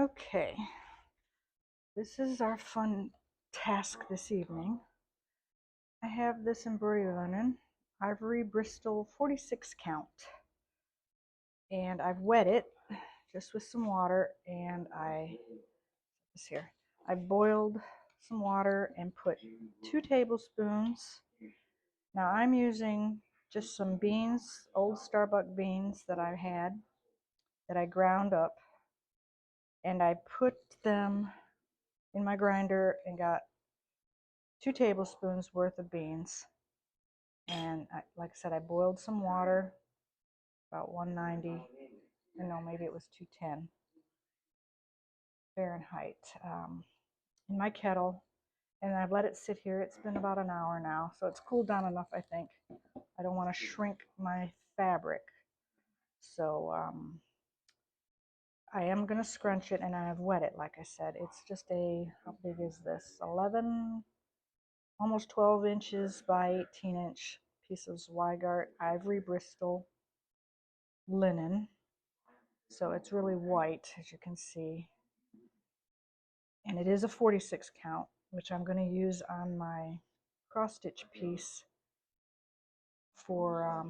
Okay, this is our fun task this evening. I have this embroidery linen, Ivory Bristol 46 count, and I've wet it just with some water, and I boiled some water and put 2 tablespoons. Now I'm using just some beans, old Starbucks beans that I had, that I ground up, and I put them in my grinder and got 2 tablespoons worth of beans. And like I said, I boiled some water, about 190, no, maybe it was 210 Fahrenheit, in my kettle. And I've let it sit here. It's been about an hour now, so it's cooled down enough, I think. I don't want to shrink my fabric. So I am going to scrunch it, and I've wet it, like I said. It's just how big is this? 11, almost 12 inches by 18-inch pieces of Weigart Ivory Bristol linen. So it's really white, as you can see. And it is a 46 count, which I'm going to use on my cross-stitch piece for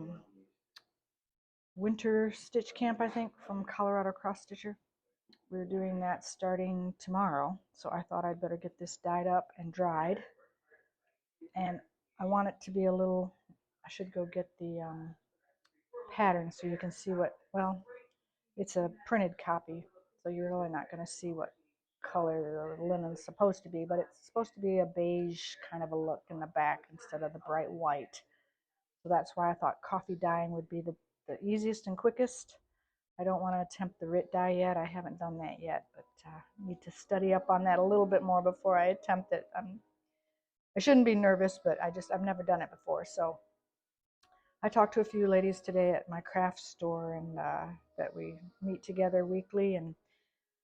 winter stitch camp, I think, from Colorado Cross Stitcher. We're doing that starting tomorrow, so I thought I'd better get this dyed up and dried. And I want it to be a little, I should go get the pattern so you can see what, well, it's a printed copy, so you're really not going to see what color the linen's supposed to be, but it's supposed to be a beige kind of a look in the back instead of the bright white. So that's why I thought coffee dyeing would be the easiest and quickest. I don't want to attempt the RIT dye yet. I haven't done that yet, but need to study up on that a little bit more before I attempt it. I shouldn't be nervous, but I've never done it before. So I talked to a few ladies today at my craft store, and that we meet together weekly, and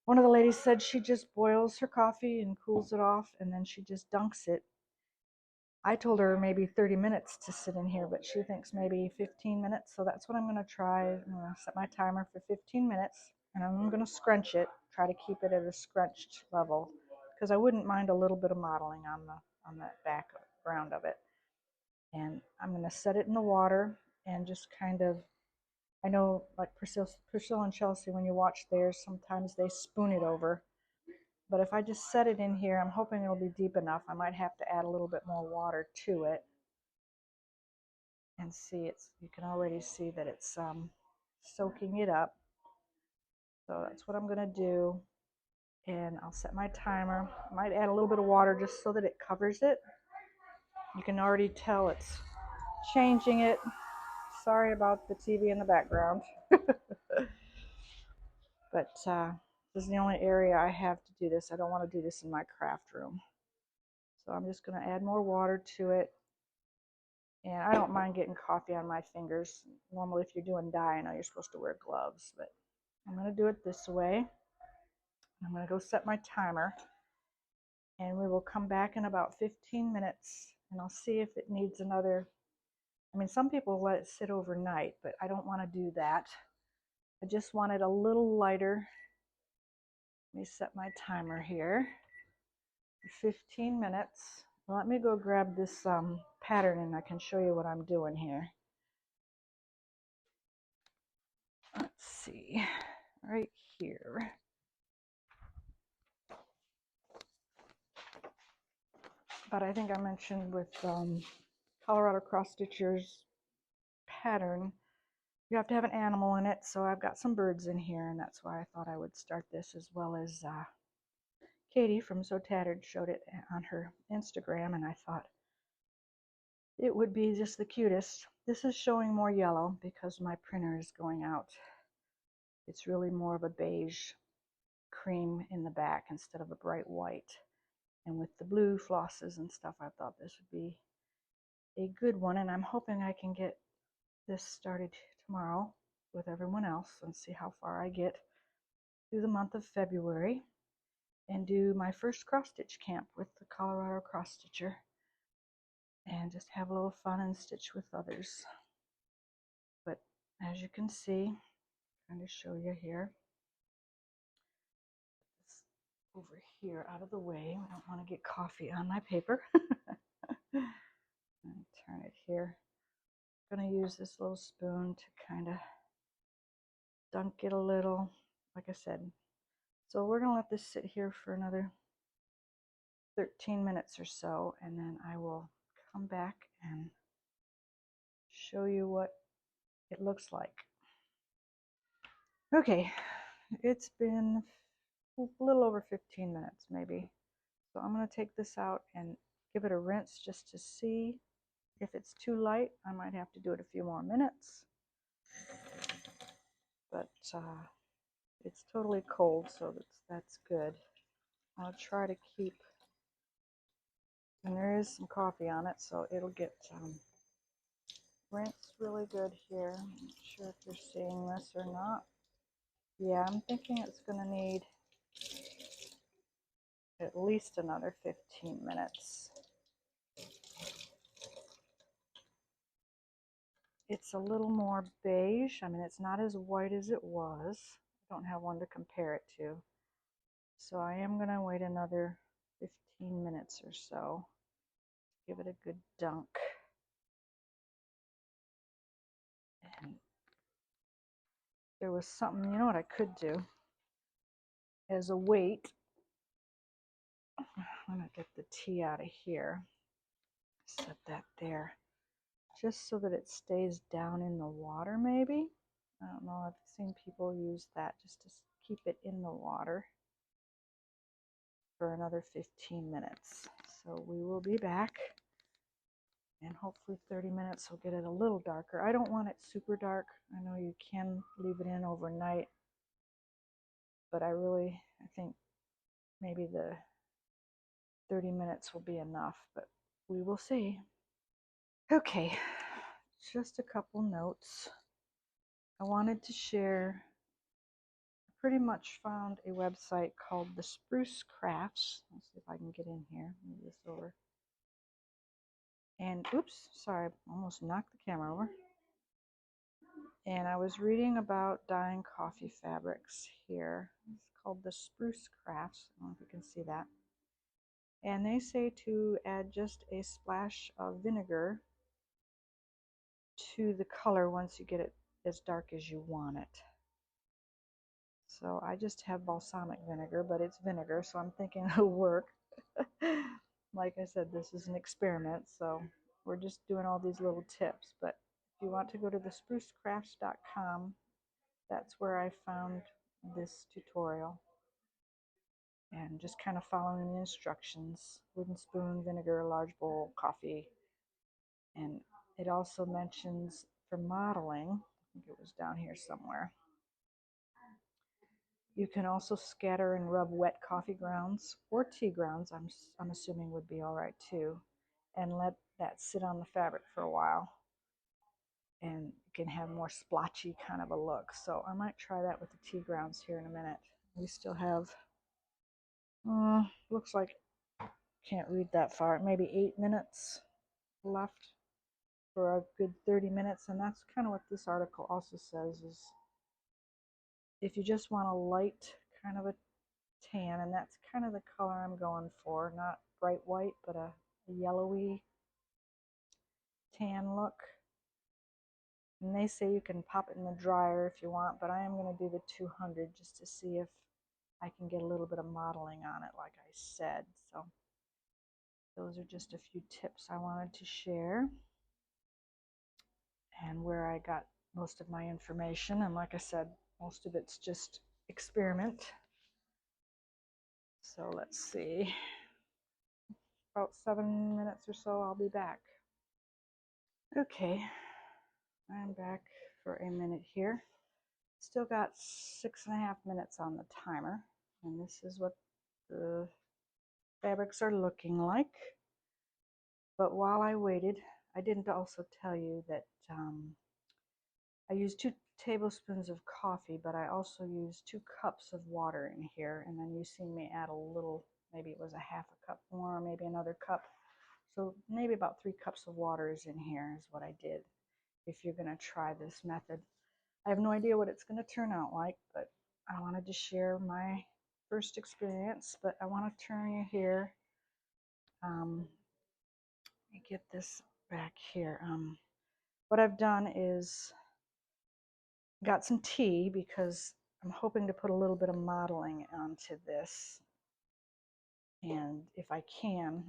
one of the ladies said she just boils her coffee and cools it off, and then she just dunks it. I told her maybe 30 minutes to sit in here, but she thinks maybe 15 minutes. So that's what I'm going to try. I'm going to set my timer for 15 minutes, and I'm going to scrunch it, try to keep it at a scrunched level, because I wouldn't mind a little bit of modeling on the background of it. And I'm going to set it in the water and just kind of, I know like Priscilla and Chelsea, when you watch theirs, sometimes they spoon it over. But if I just set it in here, I'm hoping it'll be deep enough. I might have to add a little bit more water to it. And see, you can already see that it's soaking it up. So that's what I'm going to do. And I'll set my timer. I might add a little bit of water just so that it covers it. You can already tell it's changing it. Sorry about the TV in the background. But this is the only area I have to do this. I don't want to do this in my craft room. So I'm just going to add more water to it. And I don't mind getting coffee on my fingers. Normally, if you're doing dye, I know you're supposed to wear gloves, but I'm going to do it this way. I'm going to go set my timer, and we will come back in about 15 minutes, and I'll see if it needs another. I mean, some people let it sit overnight, but I don't want to do that. I just want it a little lighter. Let me set my timer here for 15 minutes. Let me go grab this pattern, and I can show you what I'm doing here. Let's see, right here. But I think I mentioned with Colorado Cross Stitcher's pattern, you have to have an animal in it. So I've got some birds in here, and that's why I thought I would start this, as well as Katie from So Tattered showed it on her Instagram, and I thought it would be just the cutest. This is showing more yellow because my printer is going out. It's really more of a beige cream in the back instead of a bright white. And with the blue flosses and stuff, I thought this would be a good one. And I'm hoping I can get this started tomorrow with everyone else and see how far I get through the month of February and do my first cross stitch camp with the Colorado Cross Stitcher and just have a little fun and stitch with others. But as you can see, I'm going to show you here, over here out of the way. I don't want to get coffee on my paper. Turn it here. I'm going to use this little spoon to kind of dunk it a little, like I said. So we're going to let this sit here for another 13 minutes or so, and then I will come back and show you what it looks like. Okay, it's been a little over 15 minutes maybe. So I'm going to take this out and give it a rinse just to see. If it's too light, I might have to do it a few more minutes. But it's totally cold, so that's good. I'll try to keep, and there is some coffee on it, so it'll get rinsed really good here. I'm not sure if you're seeing this or not. Yeah, I'm thinking it's going to need at least another 15 minutes. It's a little more beige. I mean, it's not as white as it was. I don't have one to compare it to. So I am going to wait another 15 minutes or so. Give it a good dunk. And there was something, you know what I could do? As a weight, I'm going to get the tea out of here. Set that there. Just so that it stays down in the water, maybe. I don't know. I've seen people use that just to keep it in the water for another 15 minutes. So we will be back, and hopefully 30 minutes will get it a little darker. I don't want it super dark. I know you can leave it in overnight, but I think maybe the 30 minutes will be enough, but we will see. Okay, just a couple notes. I wanted to share, I pretty much found a website called The Spruce Crafts. Let's see if I can get in here, move this over. And oops, sorry, I almost knocked the camera over. And I was reading about dyeing coffee fabrics here. It's called The Spruce Crafts. I don't know if you can see that. And they say to add just a splash of vinegar to the color once you get it as dark as you want it. So I just have balsamic vinegar, but it's vinegar, so I'm thinking it'll work. Like I said, this is an experiment, so we're just doing all these little tips. But if you want to go to thesprucecrafts.com, that's where I found this tutorial. And just kind of following the instructions. Wooden spoon, vinegar, large bowl, coffee. And it also mentions for modeling, I think it was down here somewhere, you can also scatter and rub wet coffee grounds or tea grounds, I'm assuming would be all right too, and let that sit on the fabric for a while. And it can have more splotchy kind of a look. So I might try that with the tea grounds here in a minute. We still have, looks like, can't read that far, maybe 8 minutes left for a good 30 minutes. And that's kind of what this article also says, is if you just want a light kind of a tan, and that's kind of the color I'm going for, not bright white, but a yellowy tan look. And they say you can pop it in the dryer if you want, but I am going to do the 200 just to see if I can get a little bit of modeling on it, like I said. So those are just a few tips I wanted to share, and where I got most of my information. And like I said, most of it's just experiment. So let's see, about 7 minutes or so I'll be back. Okay, I'm back for a minute here. Still got 6.5 minutes on the timer, and this is what the fabrics are looking like. But while I waited, I didn't also tell you that I used 2 tablespoons of coffee, but I also used 2 cups of water in here, and then you see me add a little, maybe it was a half a cup more, or maybe another cup. So maybe about 3 cups of water is in here is what I did if you're going to try this method. I have no idea what it's going to turn out like, but I wanted to share my first experience, but I want to turn you here. Let me get this back here. What I've done is got some tea because I'm hoping to put a little bit of modeling onto this. And if I can,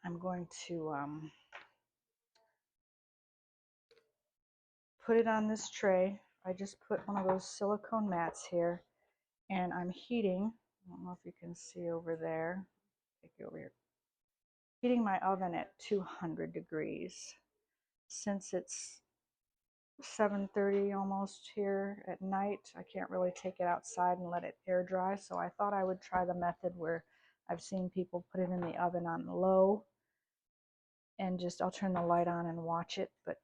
I'm going to put it on this tray. I just put one of those silicone mats here, and I'm heating. I don't know if you can see over there. Take you over here. Heating my oven at 200 degrees. Since it's 7:30 almost here at night, I can't really take it outside and let it air dry, so I thought I would try the method where I've seen people put it in the oven on low and just I'll turn the light on and watch it. But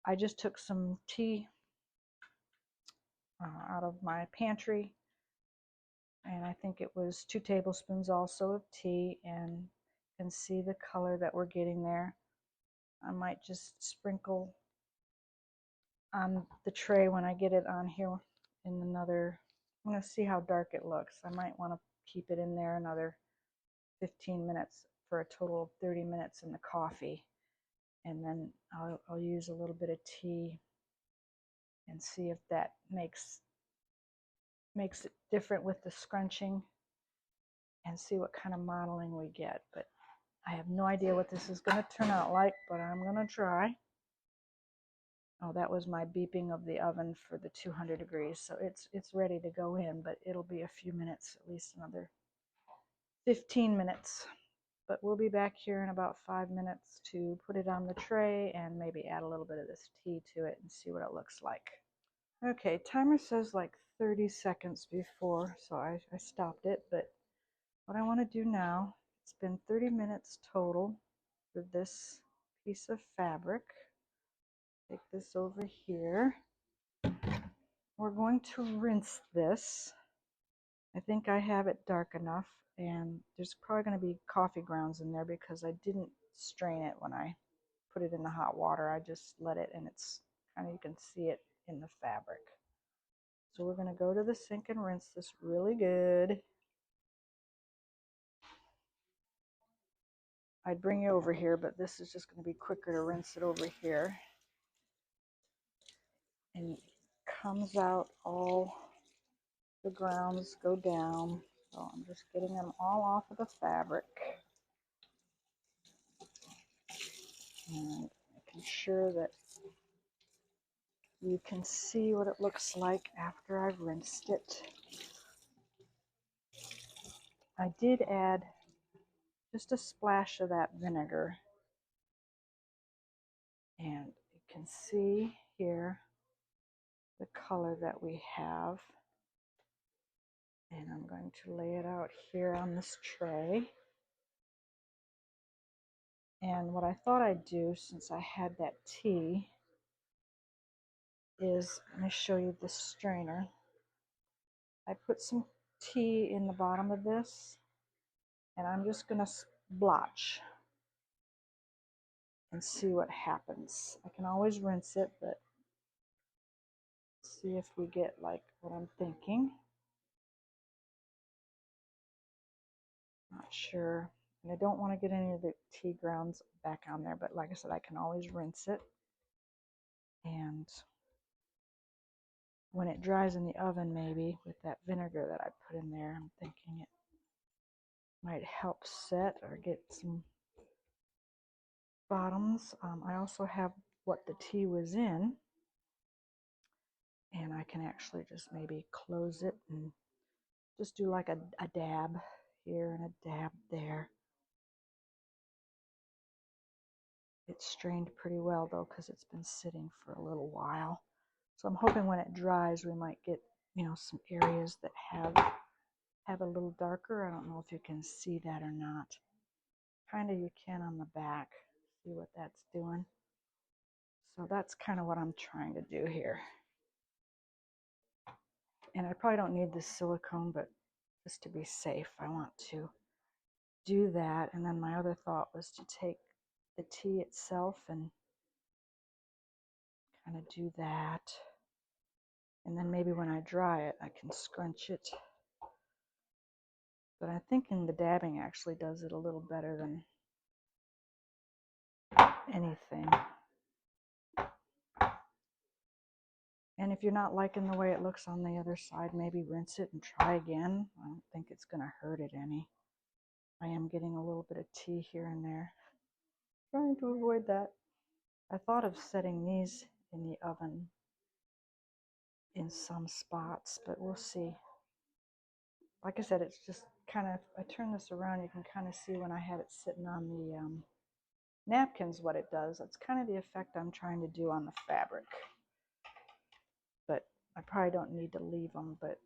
I just took some tea out of my pantry, and I think it was 2 tablespoons also of tea, and you can see the color that we're getting there. I might just sprinkle on the tray when I get it on here in another. I'm going to see how dark it looks. I might want to keep it in there another 15 minutes for a total of 30 minutes in the coffee, and then I'll use a little bit of tea and see if that makes it different with the scrunching, and see what kind of modeling we get. But I have no idea what this is going to turn out like, but I'm going to try. Oh, that was my beeping of the oven for the 200 degrees. So it's ready to go in, but it'll be a few minutes, at least another 15 minutes. But we'll be back here in about 5 minutes to put it on the tray and maybe add a little bit of this tea to it and see what it looks like. Okay, timer says like 30 seconds before, so I stopped it. But what I want to do now, it's been 30 minutes total for this piece of fabric. Take this over here. We're going to rinse this. I think I have it dark enough, and there's probably going to be coffee grounds in there because I didn't strain it when I put it in the hot water. I just let it, and it's kind of, you can see it in the fabric. So we're going to go to the sink and rinse this really good. I'd bring you over here, but this is just going to be quicker to rinse it over here. And it comes out, all the grounds go down. So I'm just getting them all off of the fabric. And making sure that you can see what it looks like after I've rinsed it. I did add just a splash of that vinegar. And you can see here the color that we have. And I'm going to lay it out here on this tray. And what I thought I'd do, since I had that tea, is, let me show you the strainer. I put some tea in the bottom of this, and I'm just going to blotch and see what happens. I can always rinse it, but see if we get like what I'm thinking. Not sure. And I don't want to get any of the tea grounds back on there, but like I said, I can always rinse it. And when it dries in the oven, maybe with that vinegar that I put in there, I'm thinking it might help set or get some bottoms. I also have what the tea was in, and I can actually just maybe close it and just do like a dab here and a dab there. It's strained pretty well though, because it's been sitting for a little while. So I'm hoping when it dries, we might get, you know, some areas that have a little darker. I don't know if you can see that or not. Kind of you can on the back. See what that's doing. So that's kind of what I'm trying to do here. And I probably don't need this silicone, but just to be safe, I want to do that. And then my other thought was to take the tea itself and kind of do that. And then maybe when I dry it, I can scrunch it. But I'm thinking the dabbing actually does it a little better than anything. And if you're not liking the way it looks on the other side, maybe rinse it and try again. I don't think it's going to hurt it any. I am getting a little bit of tea here and there. Trying to avoid that. I thought of setting these in the oven in some spots, but we'll see. Like I said, it's just kind of, I turn this around, you can kind of see when I had it sitting on the napkins what it does. That's kind of the effect I'm trying to do on the fabric. But I probably don't need to leave them, but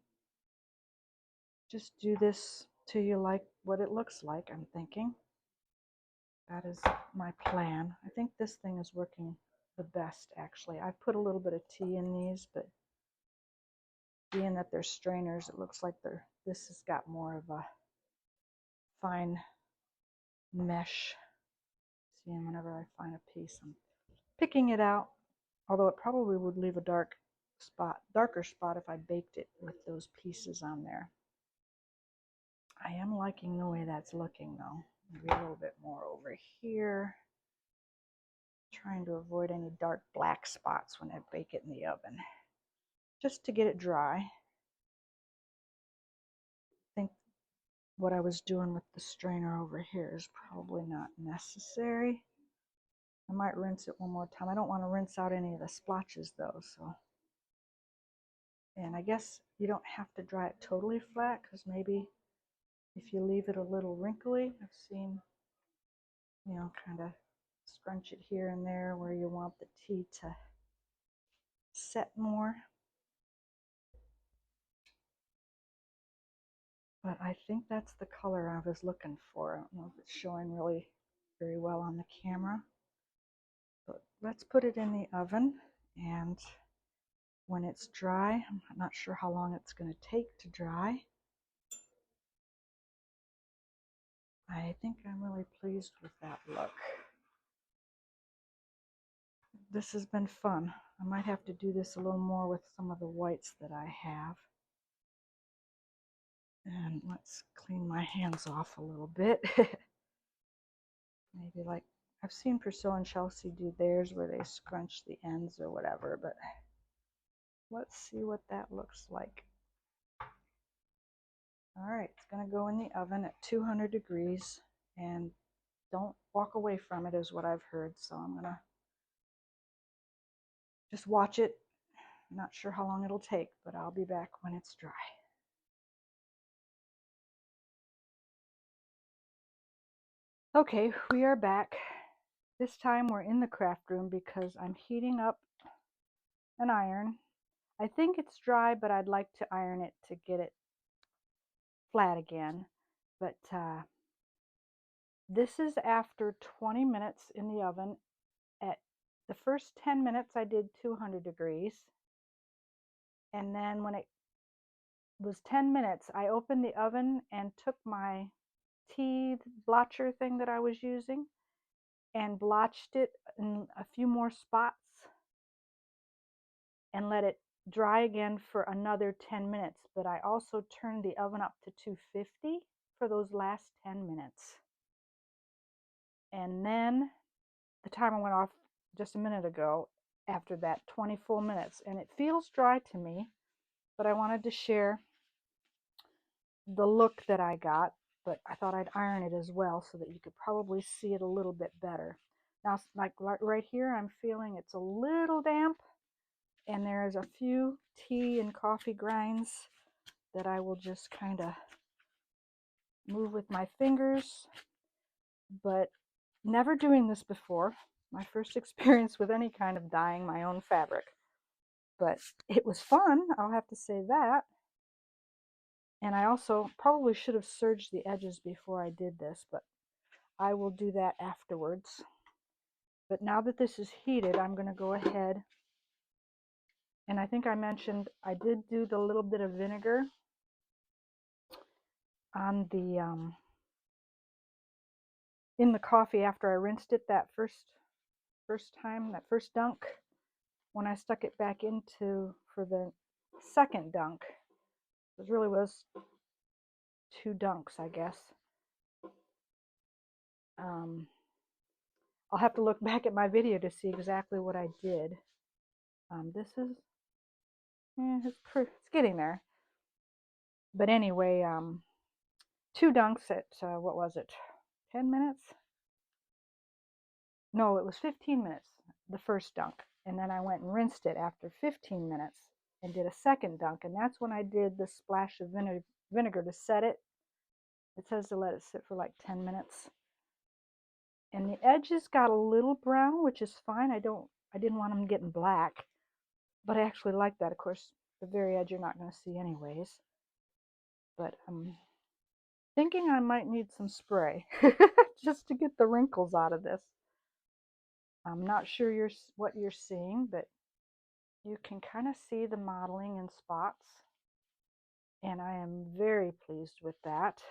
just do this till you like what it looks like, I'm thinking. That is my plan. I think this thing is working the best, actually. I put a little bit of tea in these, but being that they're strainers, it looks like this has got more of a fine mesh. See, and whenever I find a piece, I'm picking it out, although it probably would leave a darker spot if I baked it with those pieces on there. I am liking the way that's looking, though. Maybe a little bit more over here. Trying to avoid any dark black spots when I bake it in the oven, just to get it dry. I think what I was doing with the strainer over here is probably not necessary. I might rinse it one more time. I don't want to rinse out any of the splotches though, so. And I guess you don't have to dry it totally flat, because maybe if you leave it a little wrinkly, I've seen, you know, kind of scrunch it here and there where you want the tea to set more. But I think that's the color I was looking for. I don't know if it's showing really very well on the camera. But let's put it in the oven, and when it's dry, I'm not sure how long it's going to take to dry. I think I'm really pleased with that look. This has been fun. I might have to do this a little more with some of the whites that I have. And let's clean my hands off a little bit. Maybe like I've seen Priscilla and Chelsea do theirs where they scrunch the ends or whatever, but let's see what that looks like. All right, it's going to go in the oven at 200 degrees, and don't walk away from it is what I've heard, so I'm going to just watch it. I'm not sure how long it'll take, but I'll be back when it's dry. Okay, we are back. This time we're in the craft room because I'm heating up an iron. I think it's dry, but I'd like to iron it to get it flat again. But this is after 20 minutes in the oven. At the first 10 minutes I did 200 degrees. And then when it was 10 minutes, I opened the oven and took my tea blotcher thing that I was using and blotched it in a few more spots and let it dry again for another 10 minutes. But I also turned the oven up to 250 for those last 10 minutes. And then the timer went off just a minute ago after that 20 full minutes. And it feels dry to me, but I wanted to share the look that I got, but I thought I'd iron it as well so that you could probably see it a little bit better. Now, like right here, I'm feeling it's a little damp, and there's a few tea and coffee grinds that I will just kind of move with my fingers, but never doing this before. My first experience with any kind of dyeing my own fabric, but it was fun, I'll have to say that. And I also probably should have serged the edges before I did this, but I will do that afterwards. But now that this is heated, I'm going to go ahead, and I think I mentioned I did do the little bit of vinegar on the in the coffee after I rinsed it that first time, that first dunk. When I stuck it back into for the second dunk. It really was 2 dunks, I guess. I'll have to look back at my video to see exactly what I did. This is, it's getting there. But anyway, 2 dunks at, what was it, 10 minutes? No, it was 15 minutes, the first dunk. And then I went and rinsed it after 15 minutes and did a second dunk. And that's when I did the splash of vinegar to set it. It says to let it sit for like 10 minutes. And the edges got a little brown, which is fine. I didn't want them getting black, but I actually like that. Of course, the very edge you're not going to see anyways. But I'm thinking I might need some spray just to get the wrinkles out of this. I'm not sure what you're seeing, but you can kind of see the modeling in spots. And I am very pleased with that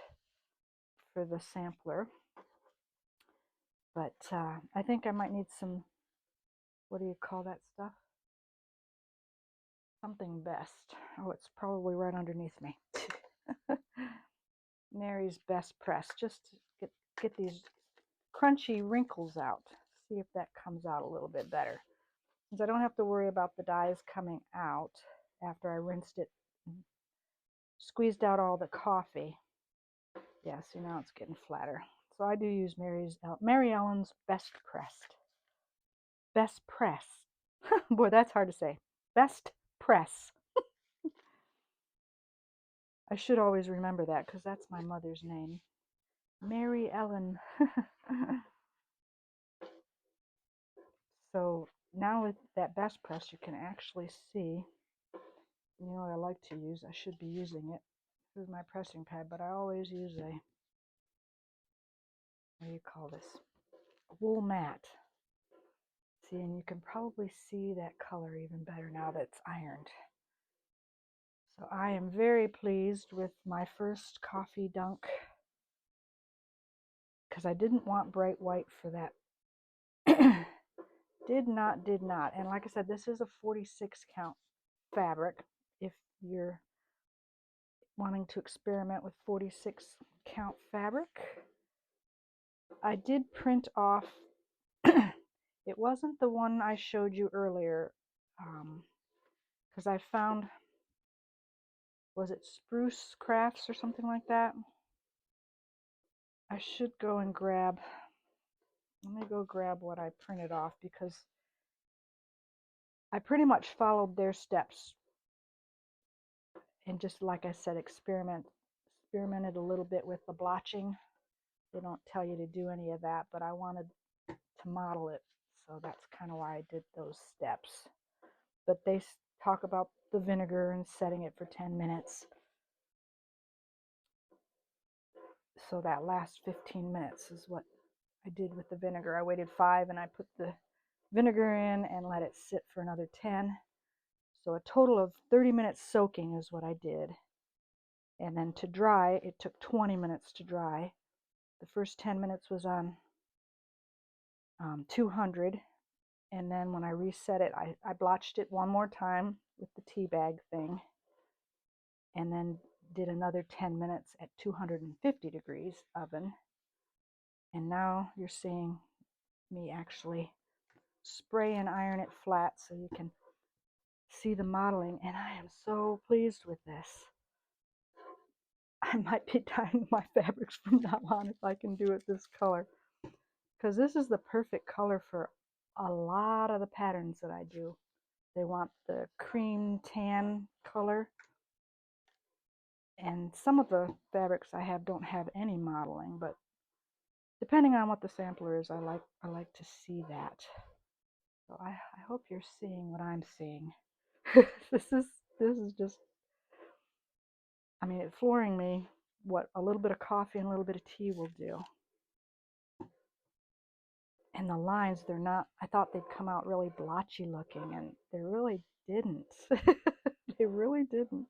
for the sampler. But I think I might need some, what do you call that stuff? Something Best. Oh, it's probably right underneath me. Mary's Best Press. Just to get these crunchy wrinkles out. See if that comes out a little bit better. Because I don't have to worry about the dyes coming out after I rinsed it and squeezed out all the coffee. Yeah, see, now it's getting flatter. So I do use Mary Ellen's Best Pressed. Best Press. Boy, that's hard to say. Best Press. I should always remember that because that's my mother's name. Mary Ellen. So now with that Best Press, you can actually see, you know what I like to use? I should be using it. This is my pressing pad, but I always use a, what do you call this? A wool mat. See, and you can probably see that color even better now that it's ironed. So I am very pleased with my first coffee dunk because I didn't want bright white for that. Did not. And like I said, this is a 46 count fabric. If you're wanting to experiment with 46 count fabric, I did print off, it wasn't the one I showed you earlier, because I found, was it Spruce Crafts or something like that? I should go and grab, let me go grab what I printed off, because I pretty much followed their steps and just, like I said, experimented a little bit with the blotching. They don't tell you to do any of that, but I wanted to model it, so that's kind of why I did those steps. But they talk about the vinegar and setting it for 10 minutes. So that last 15 minutes is what I did with the vinegar. I waited 5 and I put the vinegar in and let it sit for another 10. So a total of 30 minutes soaking is what I did. And then to dry, it took 20 minutes to dry. The first 10 minutes was on 200. And then when I reset it, I blotched it one more time with the tea bag thing. And then did another 10 minutes at 250 degrees oven. And now you're seeing me actually spray and iron it flat so you can see the modeling. And I am so pleased with this. I might be dyeing my fabrics from now on if I can do it this color. Because this is the perfect color for a lot of the patterns that I do. They want the cream tan color. And some of the fabrics I have don't have any modeling, but depending on what the sampler is, I like to see that. So I hope you're seeing what I'm seeing. This is just, I mean, it's flooring me what a little bit of coffee and a little bit of tea will do. And the lines, they're not, I thought they'd come out really blotchy looking, and they really didn't. They really didn't.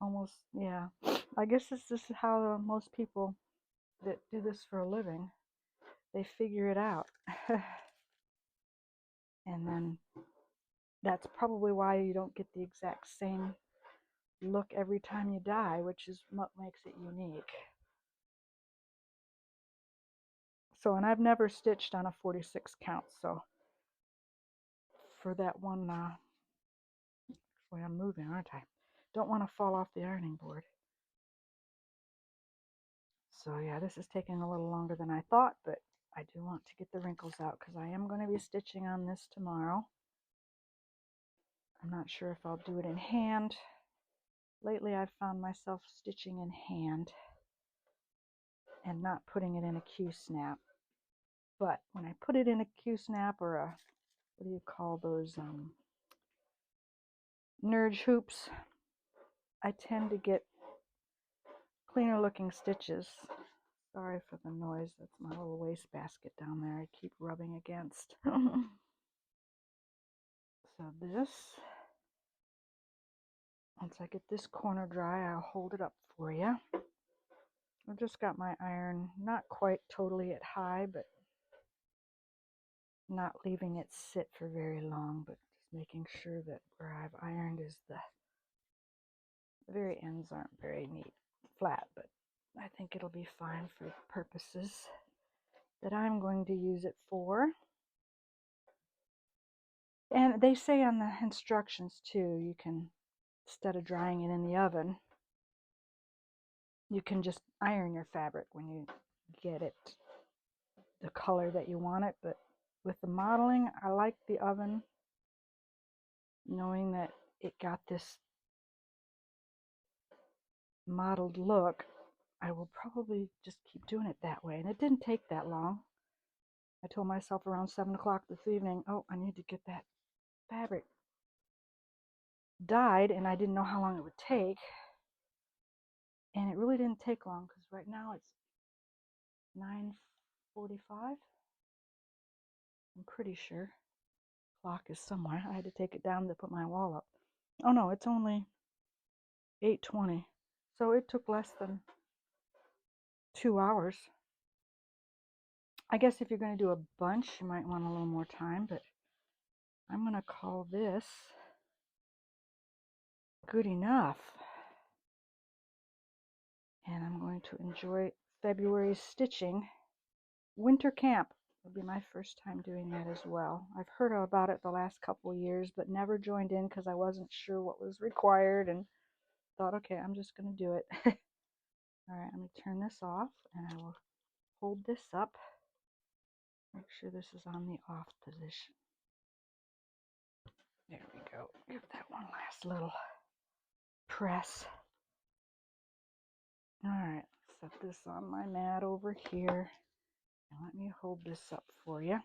Almost, yeah. I guess this is how most people that do this for a living, they figure it out. And then that's probably why you don't get the exact same look every time you dye, which is what makes it unique. So, and I've never stitched on a 46 count, so for that one, actually I'm moving, aren't I? Don't want to fall off the ironing board. So yeah, this is taking a little longer than I thought, but I do want to get the wrinkles out because I am going to be stitching on this tomorrow. I'm not sure if I'll do it in hand. Lately I've found myself stitching in hand and not putting it in a Q-snap. But when I put it in a Q-snap or a, what do you call those, nudge hoops, I tend to get cleaner looking stitches. Sorry for the noise, that's my little wastebasket down there I keep rubbing against. So this, once I get this corner dry, I'll hold it up for you. I've just got my iron not quite totally at high, but not leaving it sit for very long, but just making sure that where I've ironed is the very ends aren't very neat, flat, but I think it'll be fine for the purposes that I'm going to use it for. And they say on the instructions too, you can, instead of drying it in the oven, you can just iron your fabric when you get it the color that you want it. But with the modeling, I like the oven, knowing that it got this modeled look. I will probably just keep doing it that way. And it didn't take that long. I told myself around 7 o'clock this evening, oh, I need to get that fabric dyed, and I didn't know how long it would take. And it really didn't take long, because right now it's 9:45. I'm pretty sure. Clock is somewhere. I had to take it down to put my wall up. Oh no, it's only 8:20. So it took less than 2 hours. I guess if you're going to do a bunch, you might want a little more time, but I'm going to call this good enough. And I'm going to enjoy February's stitching. Winter camp will be my first time doing that as well. I've heard about it the last couple of years, but never joined in because I wasn't sure what was required, and thought, okay, I'm just going to do it. All right, let me turn this off, and I will hold this up. Make sure this is on the off position. There we go. Give that one last little press. All right, set this on my mat over here, and let me hold this up for you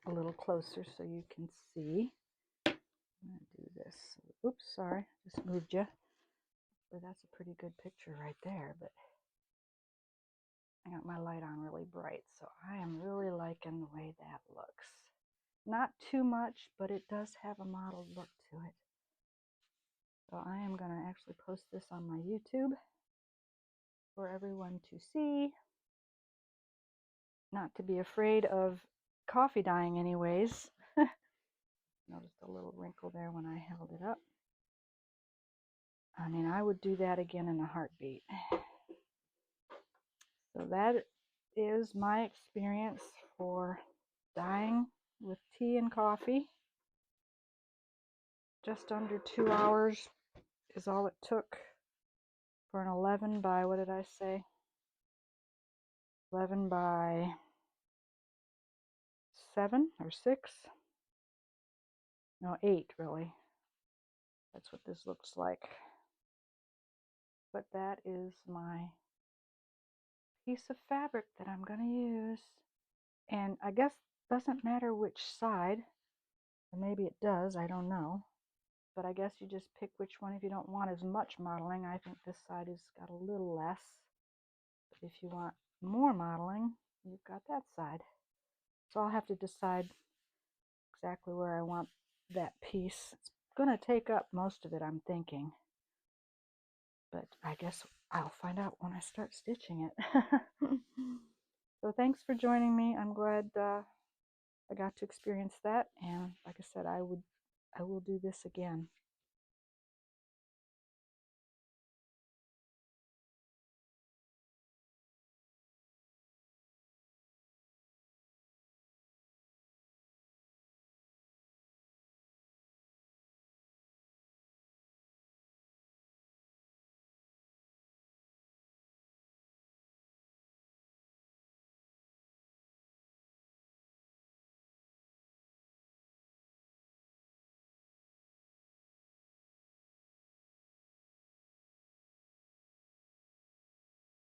a little closer so you can see. I'm going to do this. Oops, sorry, just moved you. But that's a pretty good picture right there. But I got my light on really bright, so I am really liking the way that looks. Not too much, but it does have a modeled look to it. So I am going to actually post this on my YouTube for everyone to see. Not to be afraid of coffee dyeing anyways. Noticed a little wrinkle there when I held it up. I mean, I would do that again in a heartbeat. So that is my experience for dyeing with tea and coffee. Just under 2 hours is all it took for an 11 by, what did I say? 11 by 7 or 6? No, 8 really. That's what this looks like. But that is my piece of fabric that I'm going to use. And I guess it doesn't matter which side, or maybe it does, I don't know. But I guess you just pick which one if you don't want as much modeling. I think this side has got a little less. But if you want more modeling, you've got that side. So I'll have to decide exactly where I want that piece. It's going to take up most of it, I'm thinking. But I guess I'll find out when I start stitching it. So thanks for joining me. I'm glad I got to experience that, and like I said, I will do this again.